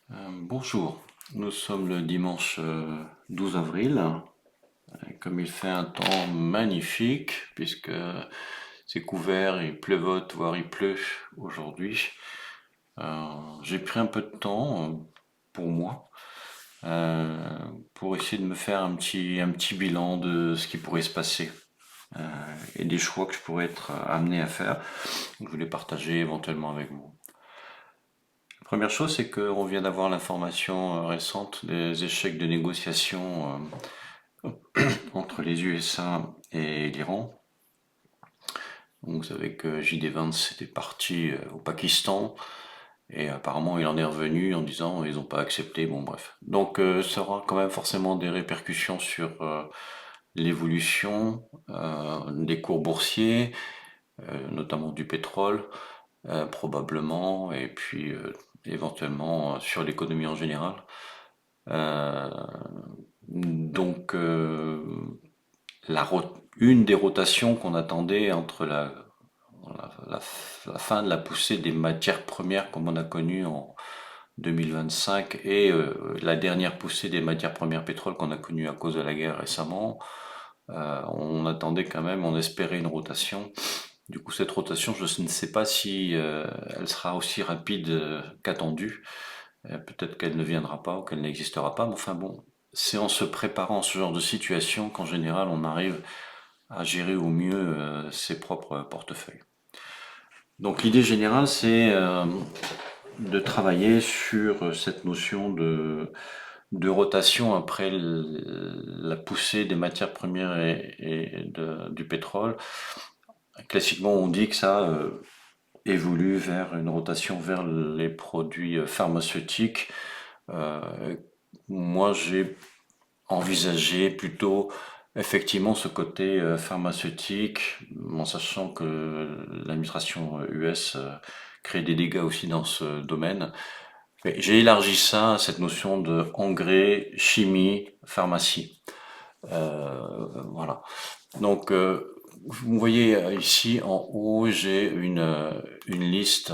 Bonjour, nous sommes le dimanche 12 avril. Comme il fait un temps magnifique, puisque c'est couvert, il pleuvote, voire il pleut aujourd'hui, j'ai pris un peu de temps pour moi, euh, pour essayer de me faire un petit bilan de ce qui pourrait se passer et des choix que je pourrais être amené à faire. Je voulais partager éventuellement avec vous. La première chose, c'est qu'on vient d'avoir l'information récente des échecs de négociation entre les USA et l'Iran. Donc, vous savez que JD Vance était parti au Pakistan et apparemment il en est revenu en disant ils n'ont pas accepté. Bon, bref. Donc, ça aura quand même forcément des répercussions sur l'évolution des cours boursiers, notamment du pétrole, probablement, et puis éventuellement sur l'économie en général. Euh, donc, une des rotations qu'on attendait entre la- la fin de la poussée des matières premières comme on a connu en 2025 et la dernière poussée des matières premières pétrole qu'on a connue à cause de la guerre récemment, on attendait quand même, on espérait une rotation. Du coup, cette rotation, je ne sais pas si elle sera aussi rapide qu'attendue. Peut-être qu'elle ne viendra pas ou qu'elle n'existera pas, mais enfin bon, c'est en se préparant à ce genre de situation qu'en général on arrive à gérer au mieux ses propres portefeuilles. Donc l'idée générale, c'est de travailler sur cette notion de rotation après la poussée des matières premières et du pétrole. Classiquement, on dit que ça évolue vers une rotation vers les produits pharmaceutiques. Euh, Moi, j'ai envisagé plutôt effectivement ce côté pharmaceutique, en sachant que l'administration US crée des dégâts aussi dans ce domaine. Mais j'ai élargi ça, cette notion de engrais, chimie, pharmacie. Voilà. Donc, vous voyez ici en haut, j'ai une liste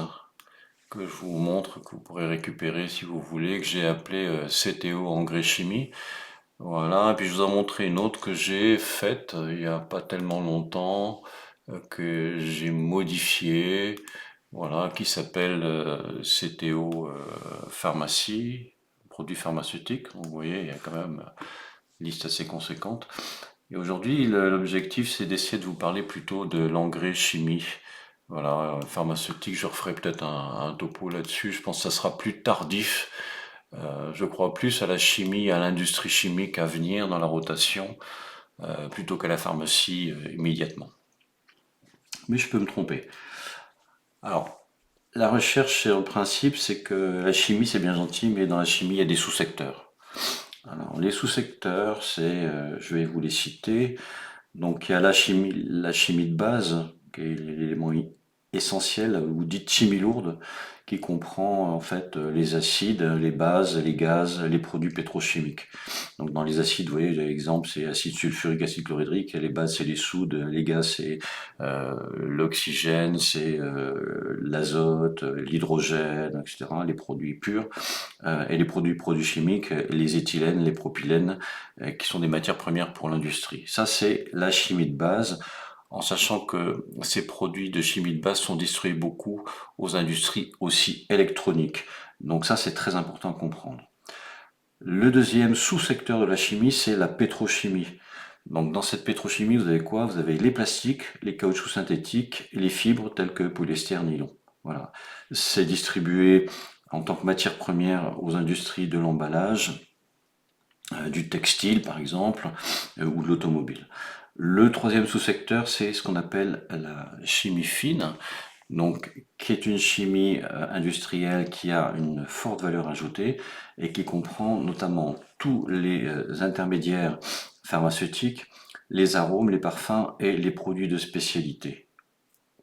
que je vous montre, que vous pourrez récupérer si vous voulez, que j'ai appelée CTO engrais chimie. Voilà, et puis je vous en montrer une autre que j'ai faite il n'y a pas tellement longtemps, que j'ai modifiée, voilà, qui s'appelle CTO pharmacie, produits pharmaceutiques. Vous voyez, il y a quand même une liste assez conséquente. Et aujourd'hui, l'objectif, c'est d'essayer de vous parler plutôt de l'engrais chimie. Voilà, pharmaceutique, je referai peut-être un topo là-dessus. Je pense que ça sera plus tardif. Je crois plus à la chimie, à l'industrie chimique à venir dans la rotation, plutôt qu'à la pharmacie immédiatement. Mais je peux me tromper. Alors, la recherche, c'est le principe, c'est que la chimie, c'est bien gentil, mais dans la chimie, il y a des sous-secteurs. Alors, les sous-secteurs, je vais vous les citer. Donc, il y a la chimie de base, qui est l'élément essentiel, ou dite chimie lourde, qui comprend en fait les acides, les bases, les gaz, les produits pétrochimiques. Donc, dans les acides, vous voyez, l'exemple, c'est acide sulfurique, acide chlorhydrique, les bases, c'est les soudes, les gaz, c'est l'oxygène, c'est l'azote, l'hydrogène, etc., les produits purs, et les produits chimiques, les éthylènes, les propylènes, qui sont des matières premières pour l'industrie. Ça, c'est la chimie de base, en sachant que ces produits de chimie de base sont distribués beaucoup aux industries aussi électroniques. Donc ça, c'est très important à comprendre. Le deuxième sous-secteur de la chimie, c'est la pétrochimie. Donc dans cette pétrochimie, vous avez quoi? Vous avez les plastiques, les caoutchoucs synthétiques, les fibres telles que polyester, nylon. Voilà. C'est distribué en tant que matière première aux industries de l'emballage, du textile par exemple, ou de l'automobile. Le troisième sous-secteur, c'est ce qu'on appelle la chimie fine, donc qui est une chimie industrielle qui a une forte valeur ajoutée et qui comprend notamment tous les intermédiaires pharmaceutiques, les arômes, les parfums et les produits de spécialité.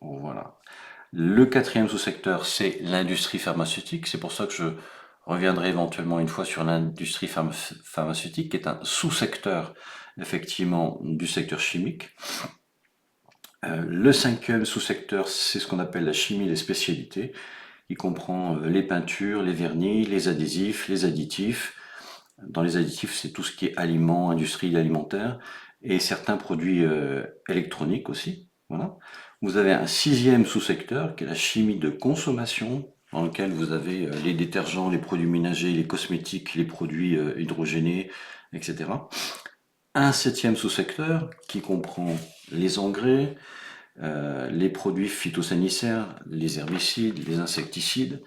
Voilà. Le quatrième sous-secteur, c'est l'industrie pharmaceutique. C'est pour ça que je reviendrai éventuellement une fois sur l'industrie pharmaceutique, qui est un sous-secteur effectivement du secteur chimique. Le cinquième sous-secteur, c'est ce qu'on appelle la chimie des spécialités, qui comprend les peintures, les vernis, les adhésifs, les additifs. Dans les additifs, c'est tout ce qui est aliments, industrie alimentaire, et certains produits électroniques aussi. Voilà. Vous avez un sixième sous-secteur qui est la chimie de consommation, dans lequel vous avez les détergents, les produits ménagers, les cosmétiques, les produits hydrogénés, etc. Un septième sous-secteur qui comprend les engrais, les produits phytosanitaires, les herbicides, les insecticides.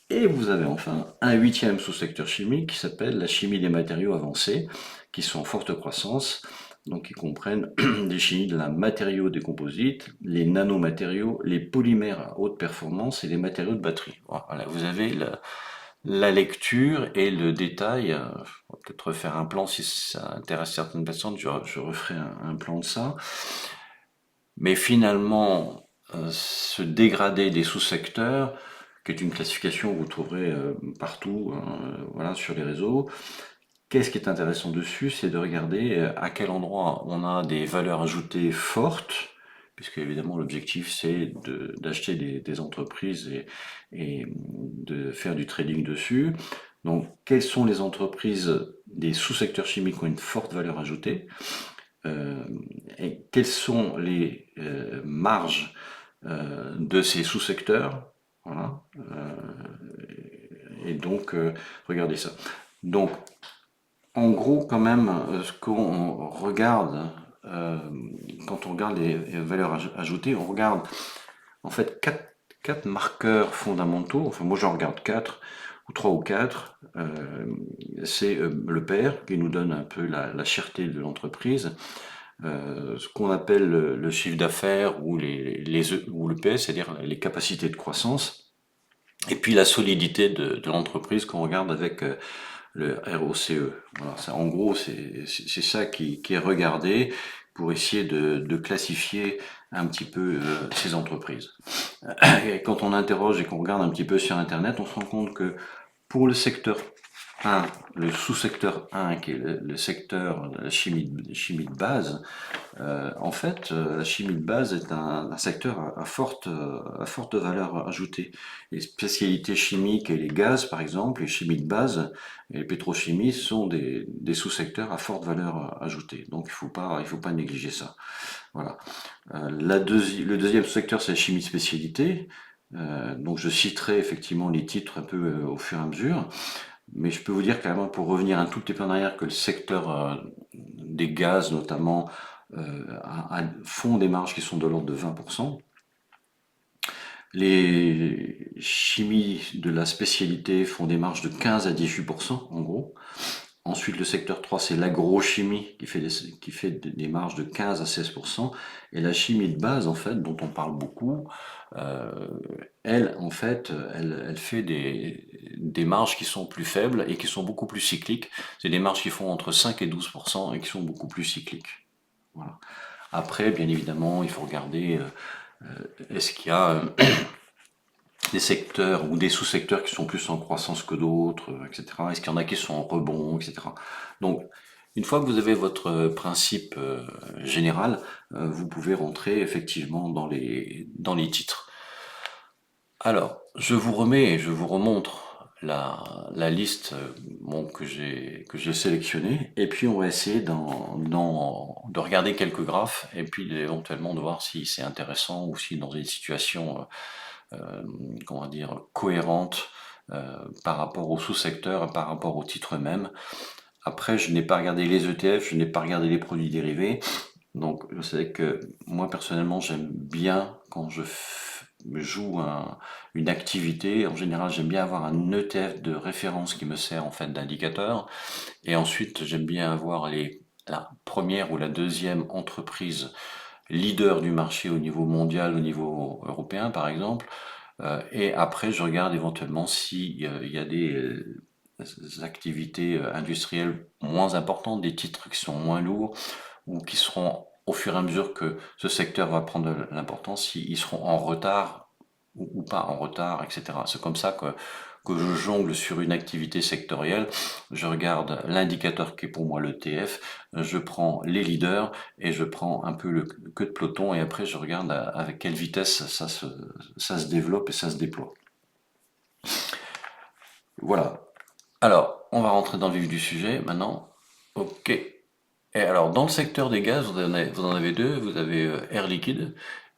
Et vous avez enfin un huitième sous-secteur chimique qui s'appelle la chimie des matériaux avancés, qui sont en forte croissance, donc qui comprennent des chimies de la matériaux des composites, les nanomatériaux, les polymères à haute performance et les matériaux de batterie. Voilà, vous avez la lecture et le détail. On va peut-être refaire un plan si ça intéresse certaines personnes, je referai un plan de ça. Mais finalement, ce dégradé des sous-secteurs, qui est une classification que vous trouverez partout, voilà, sur les réseaux. Qu'est-ce qui est intéressant dessus, c'est de regarder à quel endroit on a des valeurs ajoutées fortes, puisque évidemment l'objectif c'est d'acheter des entreprises et de faire du trading dessus. Donc quelles sont les entreprises des sous-secteurs chimiques qui ont une forte valeur ajoutée, euh, et quelles sont les marges de ces sous-secteurs, voilà. Et donc, regardez ça. Donc, en gros, quand même, ce qu'on regarde, euh, quand on regarde les valeurs ajoutées, on regarde en fait quatre marqueurs fondamentaux. Enfin, moi, j'en regarde quatre, ou trois ou quatre. C'est le PER, qui nous donne un peu la cherté de l'entreprise. Ce qu'on appelle le chiffre d'affaires ou ou le PS, c'est-à-dire les capacités de croissance, et puis la solidité de l'entreprise qu'on regarde avec le ROCE. Voilà, ça, en gros, c'est ça qui est regardé pour essayer de classifier un petit peu ces entreprises. Et quand on interroge et qu'on regarde un petit peu sur Internet, on se rend compte que pour le secteur 1, le sous-secteur 1, qui est le secteur de la chimie de base, en fait, la chimie de base est un secteur à forte valeur ajoutée. Les spécialités chimiques et les gaz, par exemple, les chimies de base et les pétrochimies sont des sous-secteurs à forte valeur ajoutée. Donc il faut pas négliger ça. Voilà. Le deuxième secteur, c'est la chimie de spécialité. Donc je citerai effectivement les titres un peu au fur et à mesure. Mais je peux vous dire quand même, pour revenir un tout petit peu en arrière, que le secteur des gaz notamment font des marges qui sont de l'ordre de 20%. Les chimies de la spécialité font des marges de 15 à 18% en gros. Ensuite, le secteur 3, c'est l'agrochimie qui fait des marges de 15 à 16%. Et la chimie de base, en fait, dont on parle beaucoup, euh, elle, en fait, elle fait des marges qui sont plus faibles et qui sont beaucoup plus cycliques. C'est des marges qui font entre 5 et 12% et qui sont beaucoup plus cycliques. Voilà. Après, bien évidemment, il faut regarder est-ce qu'il y a des secteurs ou des sous-secteurs qui sont plus en croissance que d'autres, etc. Est-ce qu'il y en a qui sont en rebond, etc. Donc, une fois que vous avez votre principe général, vous pouvez rentrer effectivement dans les titres. Alors, je vous remets et je vous remontre la liste bon, que j'ai sélectionnée, et puis on va essayer de regarder quelques graphes, et puis éventuellement de voir si c'est intéressant ou si dans une situation comment dire, cohérente par rapport au sous-secteur, par rapport au titre même. Après, je n'ai pas regardé les ETF, je n'ai pas regardé les produits dérivés. Donc, je sais que moi, personnellement, j'aime bien quand joue une activité. En général, j'aime bien avoir un ETF de référence qui me sert en fait d'indicateur. Et ensuite, j'aime bien avoir la première ou la deuxième entreprise leader du marché au niveau mondial, au niveau européen, par exemple. Et après, je regarde éventuellement s'il y a des activités industrielles moins importantes, des titres qui sont moins lourds ou qui seront, au fur et à mesure que ce secteur va prendre de l'importance, s'ils seront en retard ou pas en retard, etc. C'est comme ça que je jongle sur une activité sectorielle. Je regarde l'indicateur qui est pour moi le TF, je prends les leaders et je prends un peu le queue de peloton et après je regarde avec quelle vitesse ça se développe et ça se déploie. Voilà. Alors, on va rentrer dans le vif du sujet maintenant. Ok. Et alors, dans le secteur des gaz, vous en avez deux. Vous avez Air Liquide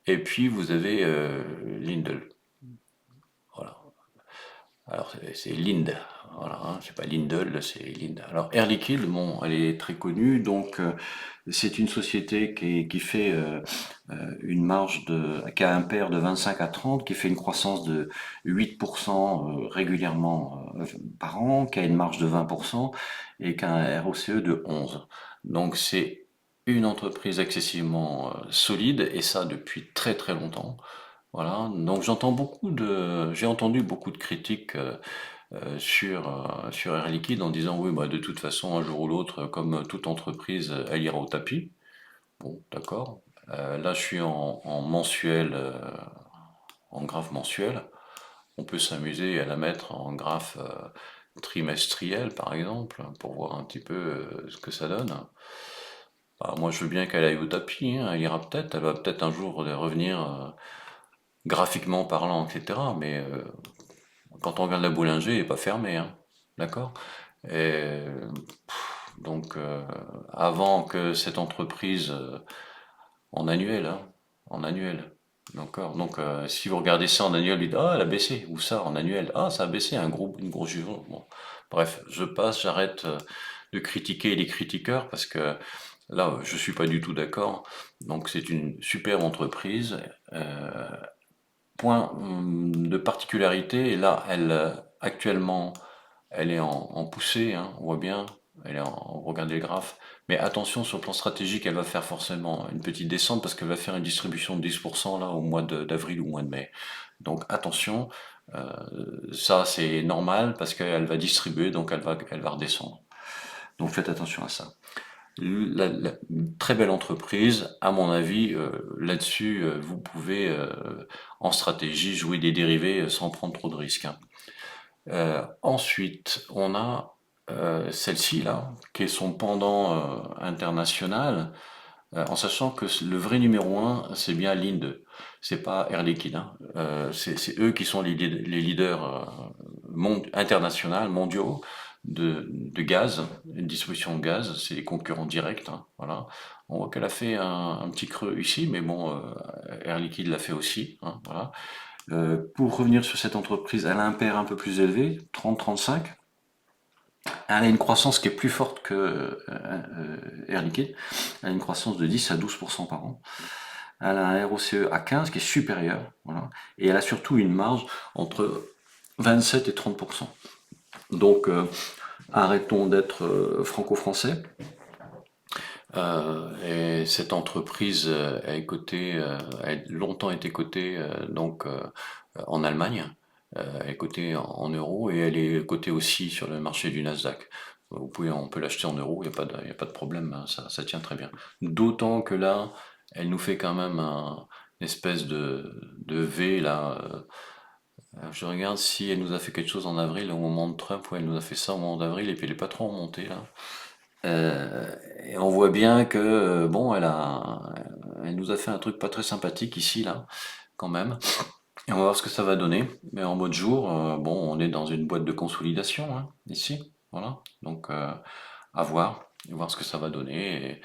et puis vous avez Lindel. Voilà. Alors, c'est Linde. Voilà, hein, c'est pas Lindel, c'est Linde. Alors, Air Liquide, bon, elle est très connue, donc c'est une société qui fait une marge qui a un pair de 25 à 30, qui fait une croissance de 8% régulièrement par an, qui a une marge de 20% et qui a un ROCE de 11. Donc, c'est une entreprise excessivement solide et ça depuis très très longtemps. Voilà, donc j'ai entendu beaucoup de critiques sur Air Liquide en disant oui, bah, de toute façon, un jour ou l'autre, comme toute entreprise, elle ira au tapis. Bon, d'accord. Là, je suis en mensuel, en graphe mensuel. On peut s'amuser à la mettre en graphe trimestriel, par exemple, pour voir un petit peu ce que ça donne. Bah, moi, je veux bien qu'elle aille au tapis, hein, elle ira peut-être, elle va peut-être un jour revenir graphiquement parlant, etc. Mais quand on regarde la boulanger, elle n'est pas fermée, hein. D'accord? Et donc, avant que cette entreprise, en annuel, hein, en annuel, d'accord? Donc, si vous regardez ça en annuel, vous dites, ah, elle a baissé, ou ça en annuel, ah, ça a baissé, une grosse jugeote. Bon. Bref, j'arrête de critiquer les critiqueurs parce que là, je suis pas du tout d'accord. Donc, c'est une superbe entreprise. Point de particularité, et là, actuellement, elle est en poussée, hein, on voit bien, regardez le graphe. Mais attention, sur le plan stratégique, elle va faire forcément une petite descente parce qu'elle va faire une distribution de 10% là au mois d'avril ou au mois de mai. Donc attention, euh, ça c'est normal parce qu'elle va distribuer, donc elle va redescendre. Donc faites attention à ça. Très belle entreprise, à mon avis, là-dessus, vous pouvez en stratégie jouer des dérivés sans prendre trop de risques, hein. Ensuite, on a celle-ci là, qui est son pendant international, en sachant que le vrai numéro un, c'est bien Linde, c'est pas Air Liquide, hein. C'est eux qui sont les leaders internationaux, mondiaux de gaz, une distribution de gaz, c'est les concurrents directs, hein, voilà. On voit qu'elle a fait un petit creux ici, mais bon, Air Liquide l'a fait aussi, hein, voilà. Pour revenir sur cette entreprise, elle a un PR un peu plus élevé, 30-35. Elle a une croissance qui est plus forte que Air Liquide. Elle a une croissance de 10 à 12% par an. Elle a un ROCE à 15 qui est supérieur. Voilà. Et elle a surtout une marge entre 27 et 30%. Donc arrêtons d'être franco-français. Et cette entreprise a longtemps été cotée en Allemagne. Elle est cotée en euros et elle est cotée aussi sur le marché du Nasdaq. On peut l'acheter en euros, il y a pas de problème, hein, ça tient très bien. D'autant que là, elle nous fait quand même une espèce de V là. Je regarde si elle nous a fait quelque chose en avril au moment de Trump, ouais, elle nous a fait ça au moment d'avril et puis elle est pas trop remontée là. Et on voit bien que bon, elle nous a fait un truc pas très sympathique ici là, quand même. Et on va voir ce que ça va donner. Mais en mode jour, bon, on est dans une boîte de consolidation, hein, ici. Voilà. Donc, à voir ce que ça va donner. Et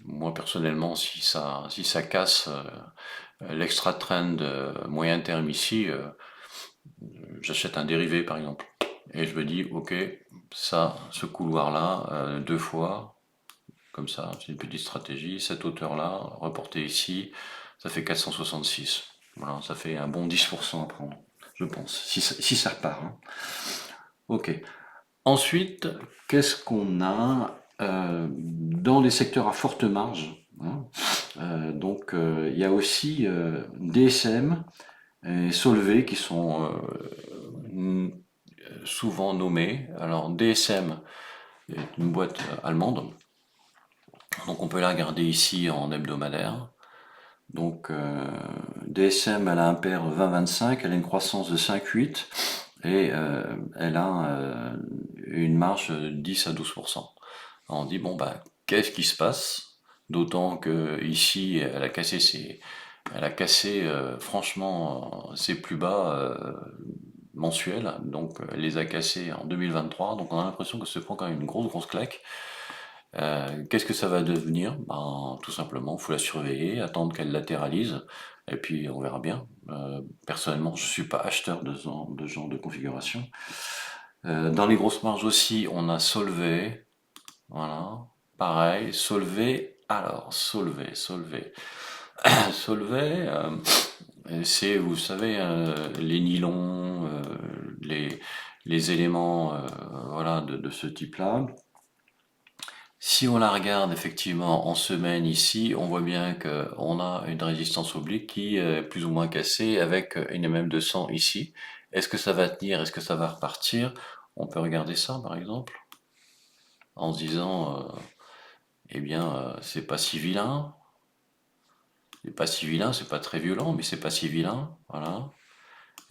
moi, personnellement, si ça casse l'extra trend moyen terme ici, j'achète un dérivé, par exemple. Et je me dis, ok, ça, ce couloir-là, deux fois, comme ça, c'est une petite stratégie. Cette hauteur-là, reportée ici, ça fait 466. Voilà, ça fait un bon 10% à prendre, je pense, si ça repart, hein. Ok. Ensuite, qu'est-ce qu'on a dans les secteurs à forte marge, hein. Il y a aussi DSM et Solvay qui sont souvent nommés. Alors DSM est une boîte allemande, donc on peut la regarder ici en hebdomadaire. Donc DSM, elle a un pair 20-25, elle a une croissance de 5-8 et elle a une marge de 10 à 12%. Alors on dit bon bah qu'est-ce qui se passe? D'autant que ici elle a cassé franchement ses plus bas mensuelle, donc elle les a cassés en 2023, donc on a l'impression que se prend quand même une grosse claque. Qu'est-ce que ça va devenir? Ben, tout simplement, il faut la surveiller, attendre qu'elle latéralise, et puis on verra bien. Personnellement, je suis pas acheteur de ce genre de configuration. Dans les grosses marges aussi, on a Solvay, voilà, pareil, Solvay, alors Solvay. Solvay, c'est, vous savez, les nylons, les, les éléments voilà, de ce type-là. Si on la regarde effectivement en semaine ici, on voit bien qu'on a une résistance oblique qui est plus ou moins cassée avec une MM200 ici. Est-ce que ça va tenir? Est-ce que ça va repartir? On peut regarder ça par exemple en se disant, eh bien, c'est pas si vilain. C'est pas si vilain, c'est pas très violent, mais c'est pas si vilain. Voilà.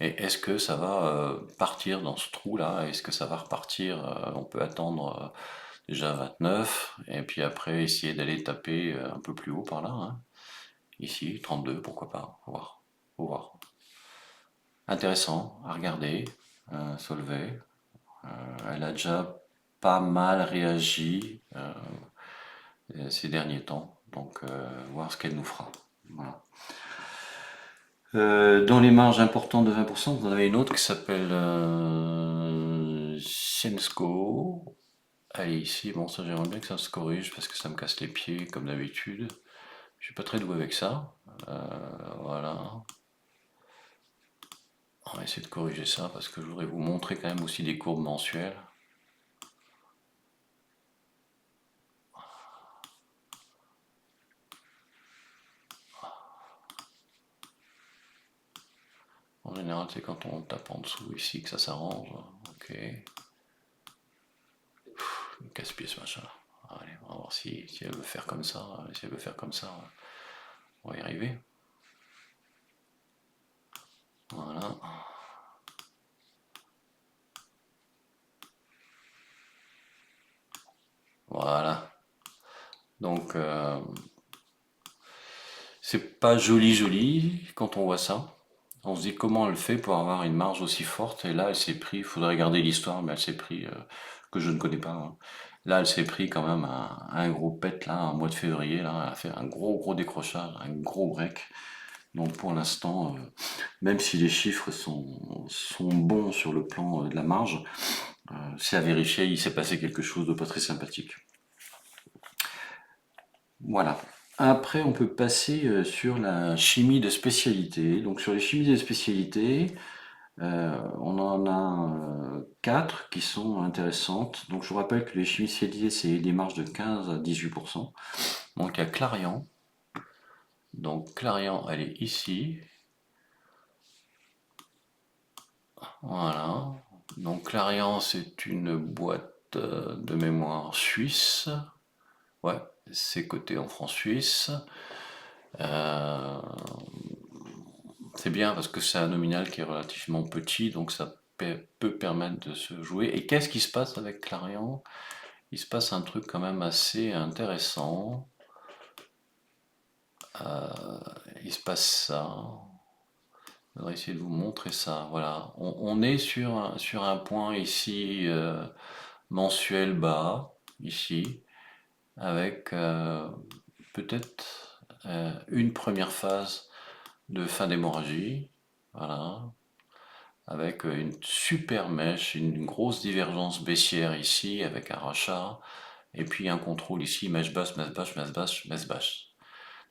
Et est-ce que ça va partir dans ce trou-là? Est-ce que ça va repartir? On peut attendre déjà 29, et puis après essayer d'aller taper un peu plus haut par là, hein. Ici, 32, pourquoi pas? Faut voir. Faut voir. Intéressant à regarder. Solvay. Elle a déjà pas mal réagi ces derniers temps. Donc, voir ce qu'elle nous fera. Voilà. Dans les marges importantes de 20%, vous en avez une autre qui s'appelle Syensqo. Allez, ici, bon, ça j'aimerais bien que ça se corrige parce que ça me casse les pieds comme d'habitude. Je suis pas très doué avec ça. Voilà. On va essayer de corriger ça parce que je voudrais vous montrer quand même aussi des courbes mensuelles. En général, c'est quand on tape en dessous ici que ça s'arrange. Ok. Casse-pied ce machin. Allez, on va voir si elle veut faire comme ça. Si elle veut faire comme ça, on va y arriver. Voilà. Voilà. Donc, c'est pas joli quand on voit ça. On se dit comment elle fait pour avoir une marge aussi forte. Et là, elle s'est pris, il faudrait regarder l'histoire, mais elle s'est pris, que je ne connais pas, hein. Là, elle s'est pris quand même un gros pet, là, en mois de février. Là, elle a fait un gros décrochage, un gros break. Donc pour l'instant, même si les chiffres sont bons sur le plan de la marge, c'est à vérifier, il s'est passé quelque chose de pas très sympathique. Voilà. Après, on peut passer sur la chimie de spécialité. Donc sur les chimies de spécialité, on en a quatre qui sont intéressantes. Donc je vous rappelle que les chimies spécialisées, c'est des marges de 15 à 18%. Donc il y a Clariant. Donc Clariant, elle est ici. Voilà. Donc Clariant, c'est une boîte de mémoire suisse. Ouais, c'est coté en francs suisses. Euh, c'est bien parce que c'est un nominal qui est relativement petit, donc ça peut permettre de se jouer. Et qu'est-ce qui se passe avec Clarion? Il se passe un truc quand même assez intéressant. Il se passe ça. Je vais essayer de vous montrer ça. Voilà. On est sur un point ici mensuel bas, ici, avec peut-être une première phase de fin d'hémorragie. Voilà. Avec une super mèche, une grosse divergence baissière ici avec un rachat, et puis un contrôle ici, mèche basse, mèche basse, mèche basse, mèche basse.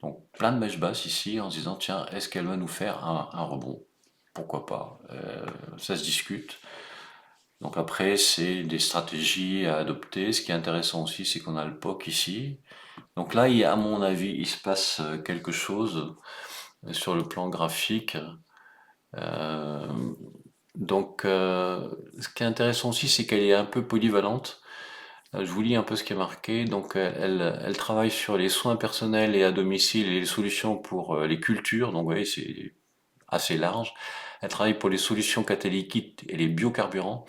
Donc plein de mèches basses ici en se disant tiens, est-ce qu'elle va nous faire un rebond? Pourquoi pas? Ça se discute. Donc après, c'est des stratégies à adopter. Ce qui est intéressant aussi, c'est qu'on a le POC ici. Donc là, à mon avis, il se passe quelque chose sur le plan graphique. Euh, ce qui est intéressant aussi, c'est qu'elle est un peu polyvalente. Je vous lis un peu ce qui est marqué. Donc, elle travaille sur les soins personnels et à domicile et les solutions pour les cultures. Donc, vous voyez, c'est assez large. Elle travaille pour les solutions catalytiques et les biocarburants.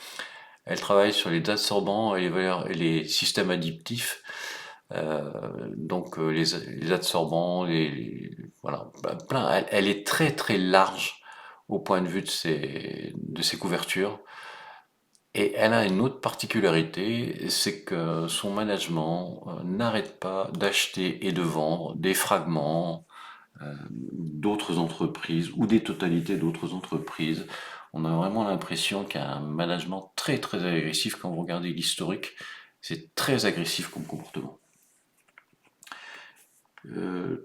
Elle travaille sur les adsorbants et les systèmes additifs. Les adsorbants, voilà, plein. Elle est très très large au point de vue de ses couvertures. Et elle a une autre particularité, c'est que son management n'arrête pas d'acheter et de vendre des fragments d'autres entreprises ou des totalités d'autres entreprises. On a vraiment l'impression qu'il y a un management très très agressif quand vous regardez l'historique. C'est très agressif comme comportement.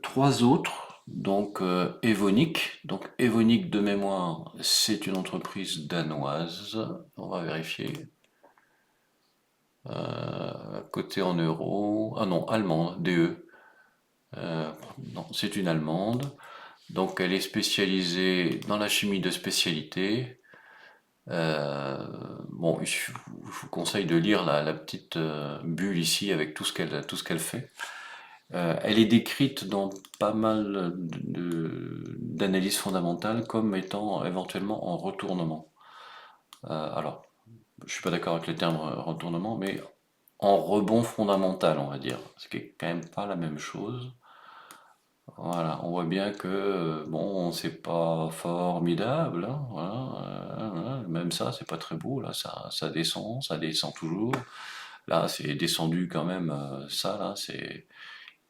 Trois autres, donc Evonik. Donc Evonik de mémoire, c'est une entreprise danoise. On va vérifier. Côté en euros. Ah non, allemande, DE. Non, c'est une allemande. Donc elle est spécialisée dans la chimie de spécialité. Bon, je vous conseille de lire la petite bulle ici avec tout ce qu'elle fait. Elle est décrite dans pas mal d'analyses fondamentales comme étant éventuellement en retournement. Alors, je suis pas d'accord avec le terme retournement, mais en rebond fondamental, on va dire. Ce qui est quand même pas la même chose. Voilà, on voit bien que bon, c'est pas formidable, hein, voilà, même ça, c'est pas très beau, là, ça descend toujours. Là, c'est descendu quand même, ça là, c'est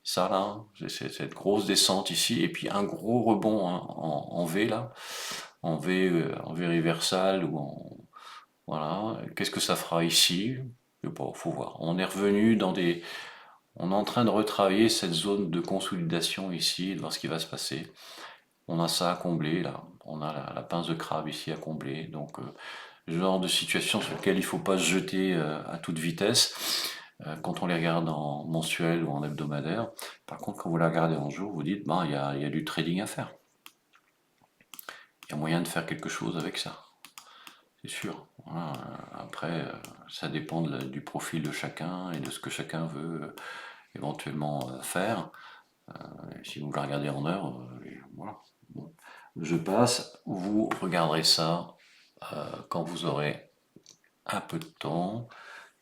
cette grosse descente ici, et puis un gros rebond hein, en V là, en V reversal ou en voilà. Qu'est-ce que ça fera ici? Je sais pas, faut voir. On est en train de retravailler cette zone de consolidation ici, de voir ce qui va se passer. On a ça à combler là, on a la pince de crabe ici à combler, donc genre de situation sur lequel il ne faut pas se jeter à toute vitesse quand on les regarde en mensuel ou en hebdomadaire. Par contre, quand vous les regardez en jour, vous dites, ben, il y a du trading à faire. Il y a moyen de faire quelque chose avec ça, c'est sûr. Voilà. Après, ça dépend du profil de chacun et de ce que chacun veut éventuellement faire. Si vous la regardez en heure, voilà. Bon. Je passe, vous regarderez ça quand vous aurez un peu de temps.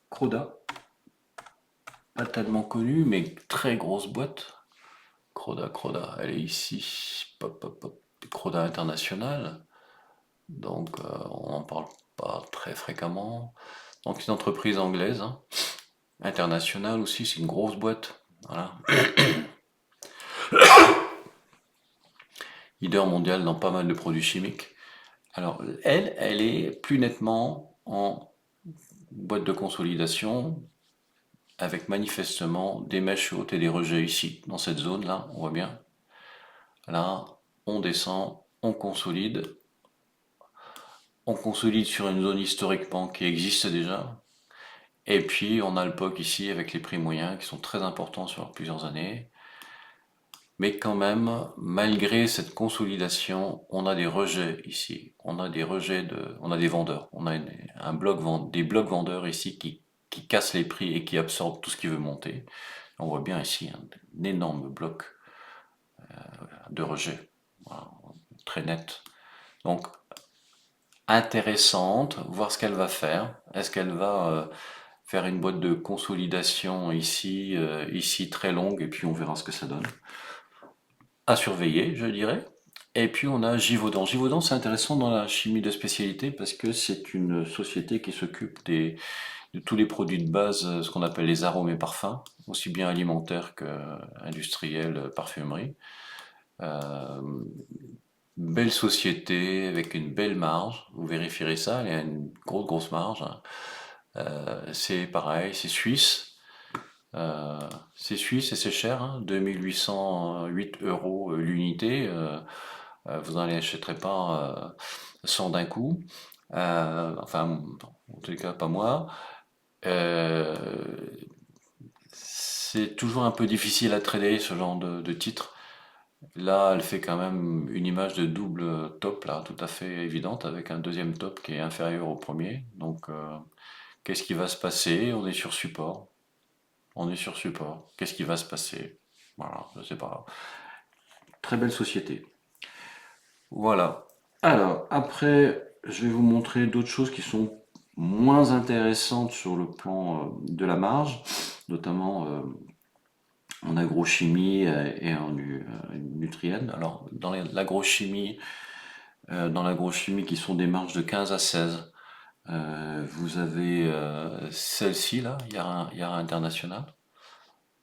Croda, pas tellement connue, mais très grosse boîte. Croda, elle est ici. Pop, pop, pop. Croda International, donc on n'en parle pas très fréquemment. Donc c'est une entreprise anglaise, hein. Internationale aussi, c'est une grosse boîte. Voilà. Leader mondial dans pas mal de produits chimiques. Alors elle est plus nettement en boîte de consolidation avec manifestement des mèches hautes et des rejets ici, dans cette zone-là, on voit bien. Là, on descend, on consolide sur une zone historiquement qui existe déjà, et puis on a le POC ici avec les prix moyens qui sont très importants sur plusieurs années. Mais quand même, malgré cette consolidation, on a des rejets ici. On a des vendeurs. On a des blocs vendeurs ici qui cassent les prix et qui absorbent tout ce qui veut monter. On voit bien ici un énorme bloc de rejet. Voilà, très net. Donc, intéressante, voir ce qu'elle va faire. Est-ce qu'elle va faire une boîte de consolidation ici, ici très longue, et puis on verra ce que ça donne. À surveiller, je dirais. Et puis on a Givaudan. Givaudan, c'est intéressant dans la chimie de spécialité parce que c'est une société qui s'occupe de tous les produits de base, ce qu'on appelle les arômes et parfums, aussi bien alimentaires qu'industriels, parfumerie. Euh, Belle société avec une belle marge, vous vérifierez ça, il y a une grosse marge, hein. C'est pareil, c'est suisse et c'est cher, hein, 2 808 € l'unité. Vous n'en achèterez pas 100 d'un coup. Enfin, en tous les cas, pas moi. Euh, c'est toujours un peu difficile à trader ce genre de titre. Là, elle fait quand même une image de double top, là, tout à fait évidente, avec un deuxième top qui est inférieur au premier. Donc, qu'est-ce qui va se passer? On est sur support. On est sur support. Qu'est-ce qui va se passer? Voilà, je sais pas. Très belle société. Voilà. Alors, après, je vais vous montrer d'autres choses qui sont moins intéressantes sur le plan de la marge, notamment en agrochimie et en nutrienne. Alors, dans l'agrochimie, dans l'agrochimie qui sont des marges de 15 à 16. Vous avez celle-ci là, Yara International.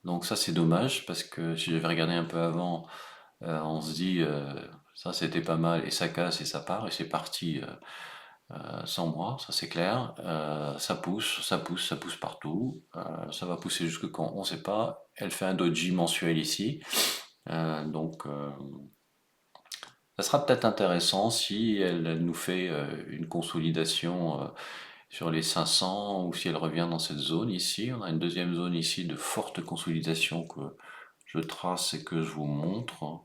Donc ça c'est dommage parce que si j'avais regardé un peu avant, on se dit ça c'était pas mal et ça casse et ça part et c'est parti sans moi, ça c'est clair. Ça pousse, ça pousse, ça pousse partout. Ça va pousser jusque quand on sait pas. Elle fait un doji mensuel ici. Donc ça sera peut-être intéressant si elle nous fait une consolidation sur les 500 ou si elle revient dans cette zone ici. On a une deuxième zone ici de forte consolidation que je trace et que je vous montre.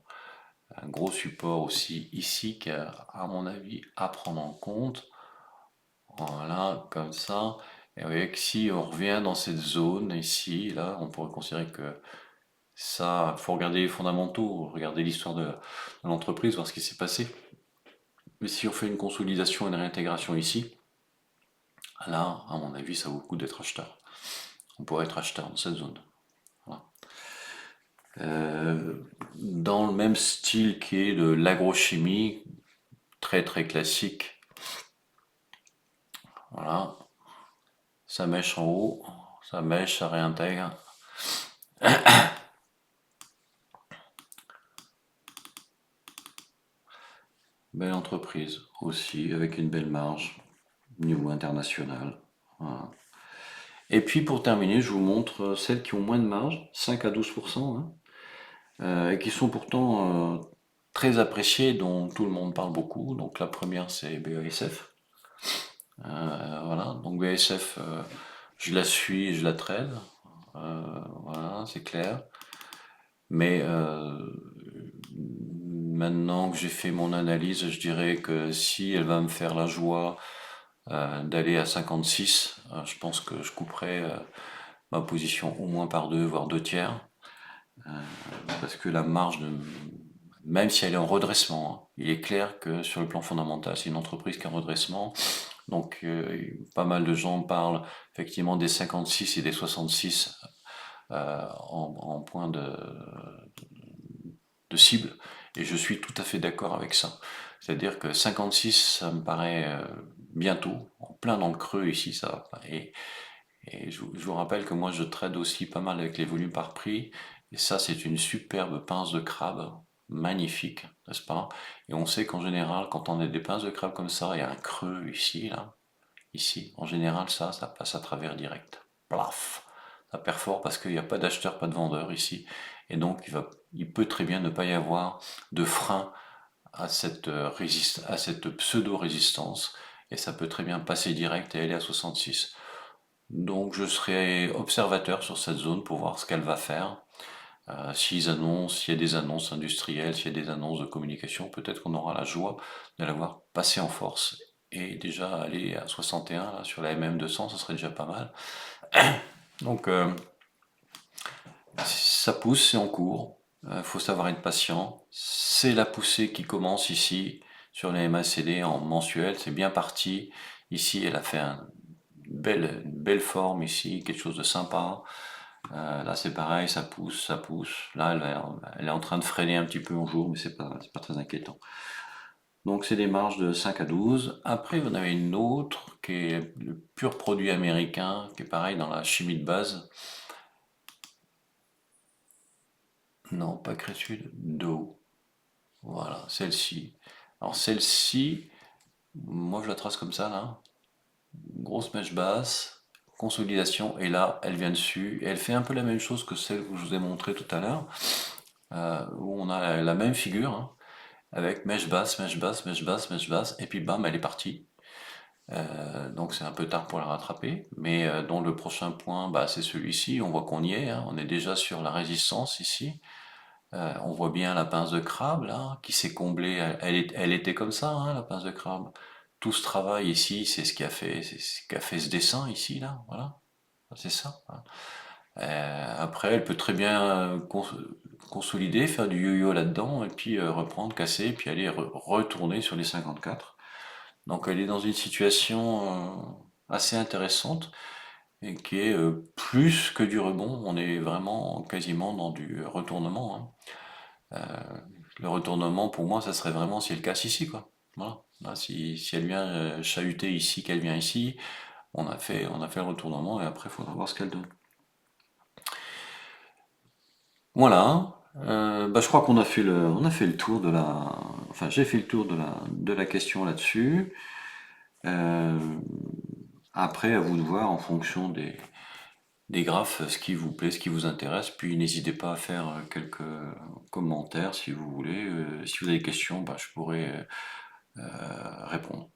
Un gros support aussi ici qui est à mon avis à prendre en compte. Voilà, comme ça. Et vous voyez que si on revient dans cette zone ici, là, on pourrait considérer que ça, faut regarder les fondamentaux, regarder l'histoire de l'entreprise, voir ce qui s'est passé. Mais si on fait une consolidation et une réintégration ici, là, à mon avis, ça vaut le coup d'être acheteur. On pourrait être acheteur dans cette zone. Voilà. Dans le même style qui est de l'agrochimie, très très classique. Voilà, ça mèche en haut, ça mèche, ça réintègre. Belle entreprise aussi, avec une belle marge, niveau international. Voilà. Et puis pour terminer, je vous montre celles qui ont moins de marge, 5 à 12%, hein, et qui sont pourtant très appréciées, dont tout le monde parle beaucoup. Donc la première, c'est BASF. Voilà, donc BASF, je la suis et je la trade. Voilà, c'est clair. Mais maintenant que j'ai fait mon analyse, je dirais que si elle va me faire la joie d'aller à 56, je pense que je couperai ma position au moins par deux, voire deux tiers, parce que la marge, même si elle est en redressement, hein, il est clair que sur le plan fondamental, c'est une entreprise qui est en redressement. Donc pas mal de gens parlent effectivement des 56 et des 66 en point de cible, et je suis tout à fait d'accord avec ça. C'est-à-dire que 56, ça me paraît bientôt, en plein dans le creux ici, ça. Et je vous rappelle que moi je trade aussi pas mal avec les volumes par prix, et ça c'est une superbe pince de crabe, magnifique, n'est-ce pas? Et on sait qu'en général, quand on a des pinces de crabe comme ça, il y a un creux ici, là, ici. En général, ça passe à travers direct. Plaf! Ça perfore parce qu'il n'y a pas d'acheteur, pas de vendeur ici. Et donc, il peut très bien ne pas y avoir de frein à à cette pseudo-résistance. Et ça peut très bien passer direct et aller à 66. Donc, je serai observateur sur cette zone pour voir ce qu'elle va faire. S'ils annoncent, s'il y a des annonces industrielles, s'il y a des annonces de communication, peut-être qu'on aura la joie de la voir passer en force. Et déjà aller à 61 là, sur la MM200, ce serait déjà pas mal. Donc ça pousse, c'est en cours. Faut savoir être patient. C'est la poussée qui commence ici sur les MACD en mensuel. C'est bien parti. Ici, elle a fait une belle forme ici, quelque chose de sympa. Là, c'est pareil, ça pousse, ça pousse. Là, elle est en train de freiner un petit peu en jour, mais c'est pas très inquiétant. Donc, c'est des marges de 5 à 12. Après, vous en avez une autre qui est le pur produit américain, qui est pareil dans la chimie de base. Non, pas Crétude, Dow. Voilà, celle-ci. Alors, celle-ci, moi, je la trace comme ça, là. Grosse mèche basse, consolidation, et là, elle vient dessus. Et elle fait un peu la même chose que celle que je vous ai montré tout à l'heure, où on a la même figure, hein, avec mèche basse, mèche basse, mèche basse, mèche basse, et puis bam, elle est partie. Donc c'est un peu tard pour la rattraper, mais dans le prochain point, bah, c'est celui-ci, on voit qu'on y est, hein, on est déjà sur la résistance ici. On voit bien la pince de crabe là, qui s'est comblée, elle était comme ça, hein, la pince de crabe. Tout ce travail ici, c'est ce qui a fait ce dessin ici, là, voilà, c'est ça. Hein. Après, elle peut très bien consolider, faire du yo-yo là-dedans, et puis reprendre, casser, et puis aller retourner sur les 54. Donc elle est dans une situation assez intéressante et qui est plus que du rebond. On est vraiment quasiment dans du retournement. Hein. Le retournement, pour moi, ça serait vraiment si elle casse ici, quoi. Voilà. Là, si elle vient chahuter ici, qu'elle vient ici, on a fait le retournement et après, il faudra voir ce qu'elle donne. Voilà. Bah, je crois on a fait le tour enfin, j'ai fait le tour de la question là-dessus. Euh, Après, à vous de voir en fonction des graphes ce qui vous plaît, ce qui vous intéresse. Puis n'hésitez pas à faire quelques commentaires si vous voulez. Si vous avez des questions, bah, je pourrais répondre.